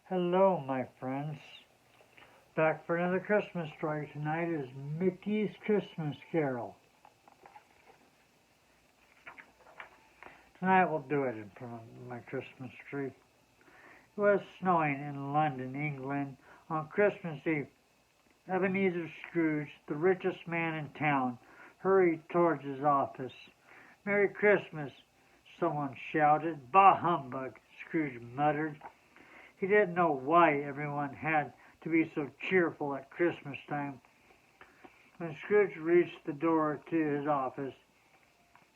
Hello, my friends. Back for another Christmas story. Tonight is Mickey's Christmas Carol. Tonight we'll do it in front of my Christmas tree. It was snowing in London, England, on Christmas Eve. Ebenezer Scrooge, the richest man in town, hurried towards his office. "Merry Christmas," someone shouted. "Bah humbug," Scrooge muttered. He didn't know why everyone had to be so cheerful at Christmas time. When Scrooge reached the door to his office,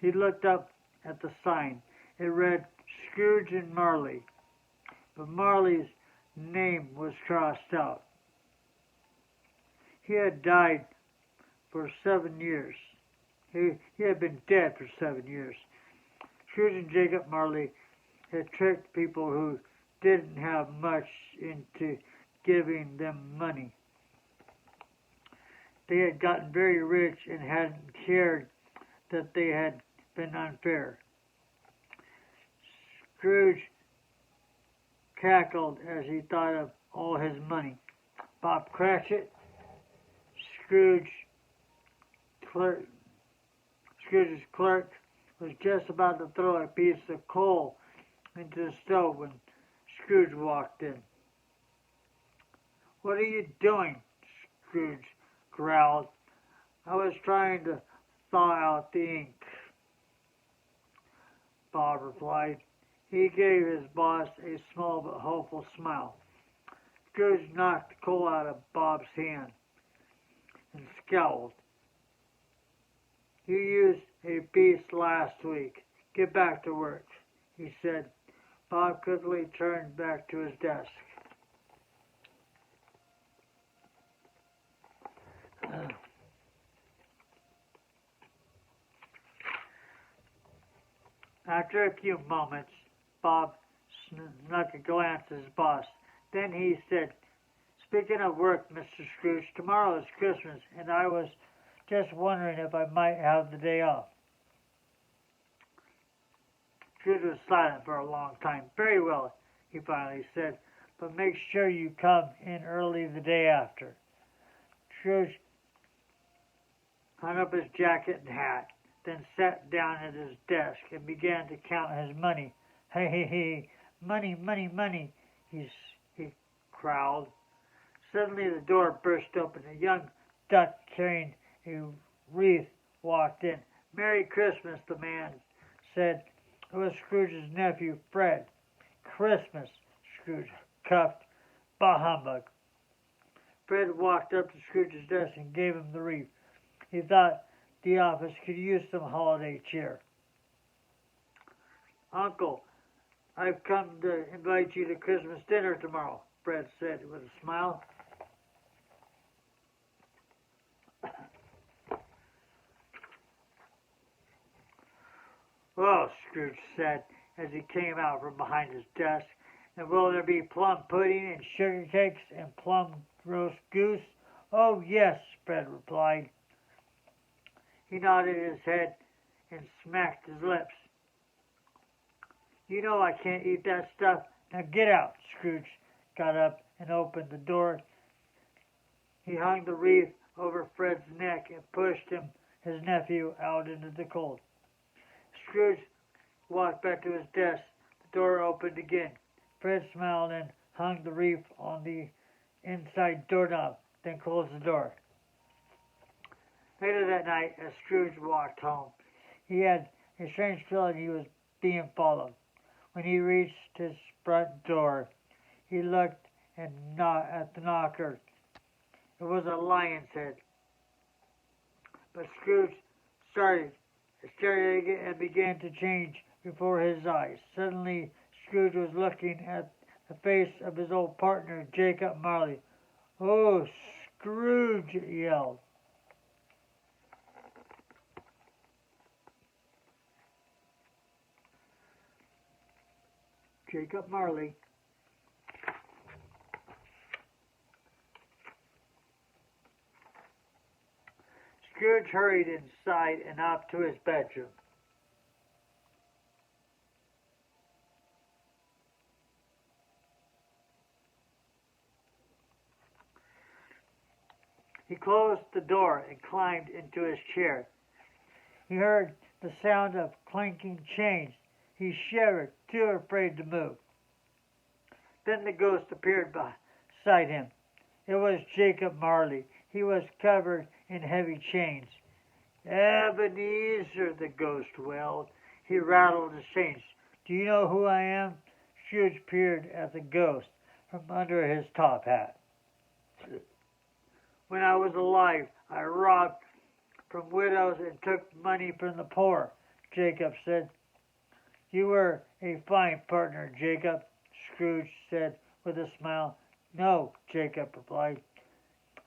he looked up at the sign. It read Scrooge and Marley, but Marley's name was crossed out. He had died for 7 years. He had been dead for 7 years. Scrooge and Jacob Marley had tricked people who didn't have much into giving them money. They had gotten very rich and hadn't cared that they had been unfair. Scrooge cackled as he thought of all his money. Bob Cratchit, Scrooge's clerk, was just about to throw a piece of coal into the stove when Scrooge walked in. "What are you doing?" Scrooge growled. "I was trying to thaw out the ink," Bob replied. He gave his boss a small but hopeful smile. Scrooge knocked the coal out of Bob's hand and scowled. "You used a piece last week. Get back to work," he said. Bob quickly turned back to his desk. After a few moments, Bob snuck a glance at his boss. Then he said, "Speaking of work, Mr. Scrooge, tomorrow is Christmas, and I was just wondering if I might have the day off." Scrooge was silent for a long time. "Very well," he finally said, "but make sure you come in early the day after." Scrooge hung up his jacket and hat, then sat down at his desk and began to count his money. "Hey, money, money, money," he growled. Suddenly the door burst open. A young duck carrying a wreath walked in. "Merry Christmas," the man said. It was Scrooge's nephew, Fred. "Christmas," Scrooge cuffed. "Bah humbug." Fred walked up to Scrooge's desk and gave him the wreath. He thought the office could use some holiday cheer. "Uncle, I've come to invite you to Christmas dinner tomorrow," Fred said with a smile. "Well," Scrooge said as he came out from behind his desk, "and will there be plum pudding and sugar cakes and plum roast goose?" "Oh, yes," Fred replied. He nodded his head and smacked his lips. "You know I can't eat that stuff. Now get out." Scrooge got up and opened the door. He hung the wreath over Fred's neck and pushed his nephew out into the cold. Scrooge walked back to his desk. The door opened again. Fred smiled and hung the wreath on the inside doorknob, then closed the door. Later that night, as Scrooge walked home, he had a strange feeling he was being followed. When he reached his front door, he looked at the knocker. It was a lion's head. But Scrooge started and began to change before his eyes. Suddenly, Scrooge was looking at the face of his old partner, Jacob Marley. "Oh, Scrooge!" he yelled. Jacob Marley. Scrooge hurried inside and up to his bedroom. He closed the door and climbed into his chair. He heard the sound of clanking chains. He shivered, too afraid to move. Then the ghost appeared beside him. It was Jacob Marley. He was covered in heavy chains. Ebenezer, the ghost wailed. He rattled his chains. Do you know who I am? Scrooge peered at the ghost from under his top hat. When I was alive, I robbed from widows and took money from the poor, Jacob said. You were a fine partner, Jacob, Scrooge said with a smile. No, Jacob replied.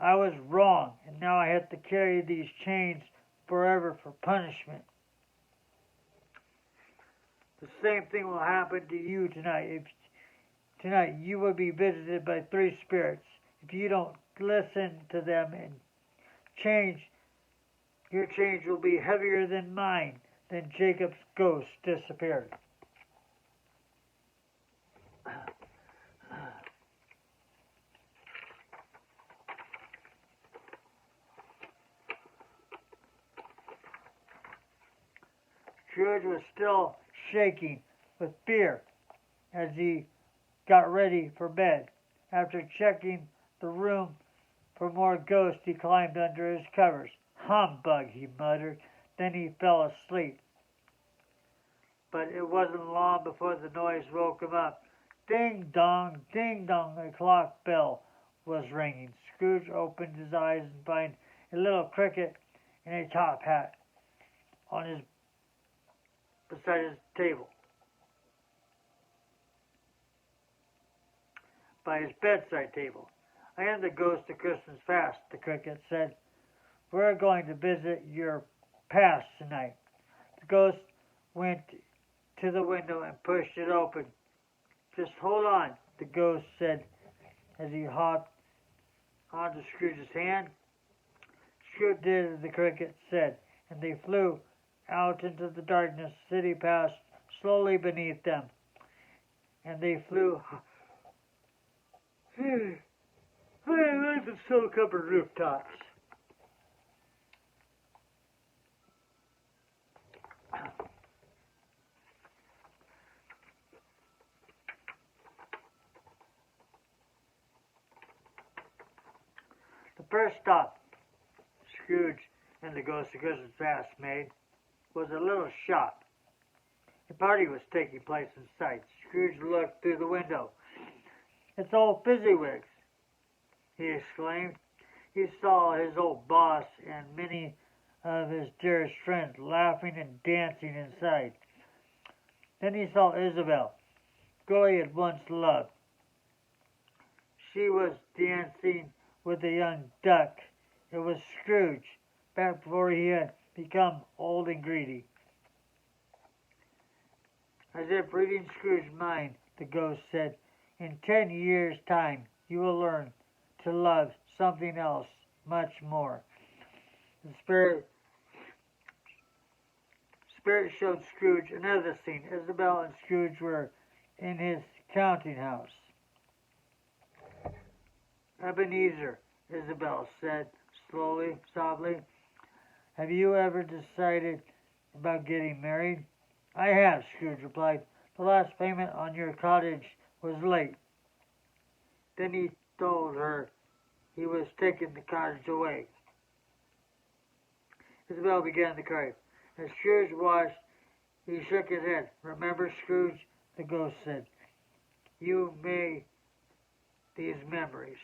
I was wrong, and now I have to carry these chains forever for punishment. The same thing will happen to you tonight. Tonight you will be visited by 3 spirits. If you don't listen to them and change, your change will be heavier than mine. Then Jacob's ghost disappeared. Scrooge was still shaking with fear as he got ready for bed. After checking the room for more ghosts, he climbed under his covers. Humbug, he muttered. Then he fell asleep. But it wasn't long before the noise woke him up. Ding dong, the clock bell was ringing. Scrooge opened his eyes and found a little cricket in a top hat beside his table. By his bedside table. I am the ghost of Christmas past, the cricket said. We're going to visit your past tonight. The ghost went to the window and pushed it open. Just hold on, the ghost said as he hopped onto Scrooge's hand. Scrooge did as the cricket said, and they flew out into the darkness. The city passed slowly beneath them, and they flew high the snow-covered rooftops. The first stop Scrooge and the Ghost of Christmas Past made was a little shop. A party was taking place inside. Scrooge looked through the window. It's old Fezziwigs, he exclaimed. He saw his old boss and many of his dearest friends laughing and dancing inside. Then he saw Isabel, the girl he had once loved. She was dancing with a young duck. It was Scrooge, back before he had become old and greedy. As if reading Scrooge's mind, the ghost said, in 10 years' time, you will learn to love something else much more. The spirit showed Scrooge another scene. Isabel and Scrooge were in his counting house. Ebenezer, Isabel said slowly, softly, have you ever decided about getting married? I have, Scrooge replied. The last payment on your cottage was late. Then he told her he was taking the cottage away. Isabel began to cry. As Scrooge watched, he shook his head. Remember, Scrooge, the ghost said, you made these memories.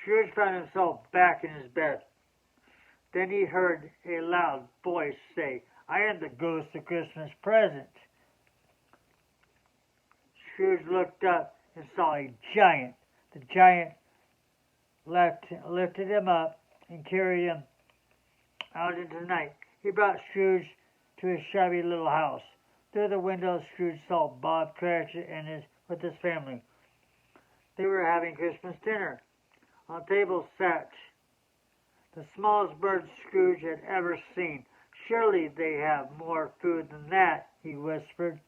Scrooge found himself back in his bed. Then he heard a loud voice say, I am the ghost of Christmas present. Scrooge looked up and saw a giant. The giant lifted him up and carried him out into the night. He brought Scrooge to his shabby little house. Through the window, Scrooge saw Bob Cratchit with his family. They were having Christmas dinner. On the table sat the smallest bird Scrooge had ever seen. "Surely they have more food than that," he whispered.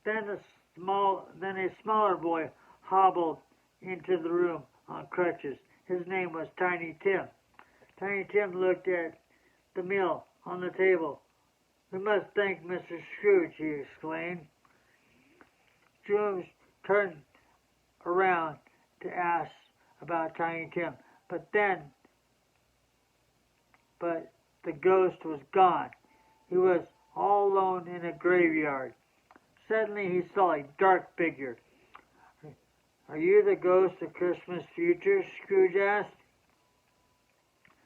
Then a smaller boy hobbled into the room on crutches. His name was Tiny Tim. Tiny Tim looked at the meal on the table. "We must thank Mr. Scrooge," he exclaimed. Scrooge turned around to ask about Tiny Tim, but the ghost was gone. He was all alone in a graveyard. Suddenly he saw a dark figure. "Are you the ghost of Christmas future?" Scrooge asked.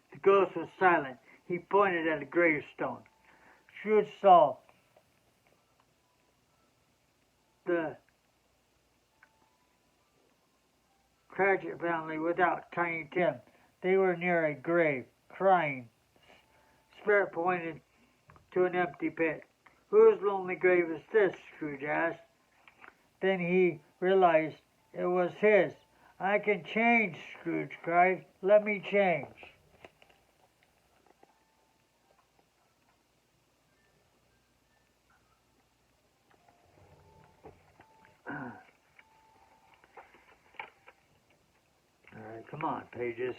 The ghost was silent. He pointed at a gravestone. Scrooge saw the Cratchit family without Tiny Tim. They were near a grave, crying. The spirit pointed to an empty pit. "Whose lonely grave is this?" Scrooge asked. Then he realized it was his. "I can change," Scrooge cried. "Let me change." All right, come on, pages.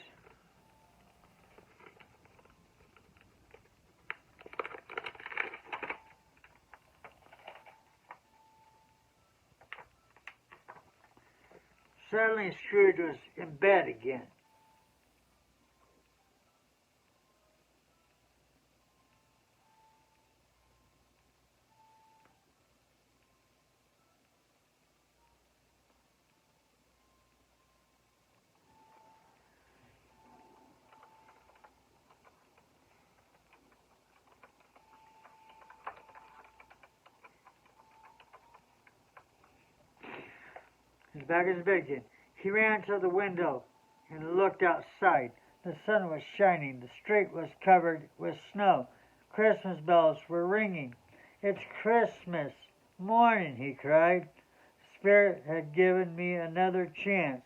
Suddenly Scrooge was in bed again. He's back in his bed again. He ran to the window and looked outside. The sun was shining. The street was covered with snow. Christmas bells were ringing. "It's Christmas morning," he cried. Spirit had given me another chance.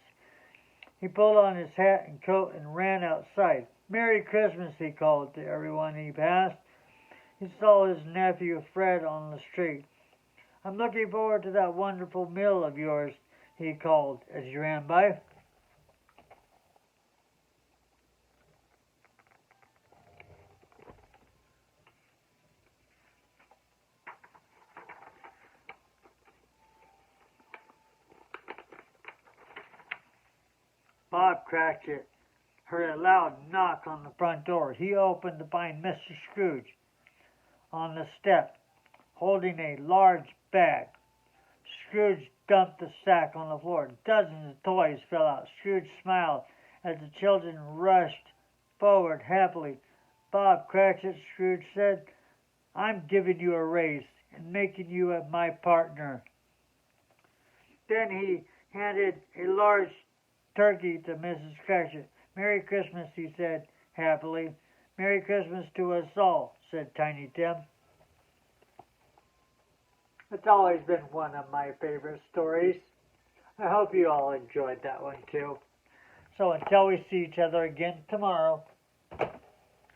He pulled on his hat and coat and ran outside. "Merry Christmas," he called to everyone he passed. He saw his nephew Fred on the street. "I'm looking forward to that wonderful meal of yours," he called as he ran by. Bob Cratchit heard a loud knock on the front door. He opened to find Mr. Scrooge on the step, holding a large bag. Scrooge dumped the sack on the floor. Dozens of toys fell out. Scrooge smiled as the children rushed forward happily. "Bob Cratchit," Scrooge said, "I'm giving you a raise and making you my partner." Then he handed a large turkey to Mrs. Cratchit. "Merry Christmas," he said happily. "Merry Christmas to us all," said Tiny Tim. It's always been one of my favorite stories. I hope you all enjoyed that one too. So until we see each other again tomorrow,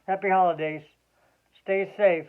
happy holidays. Stay safe.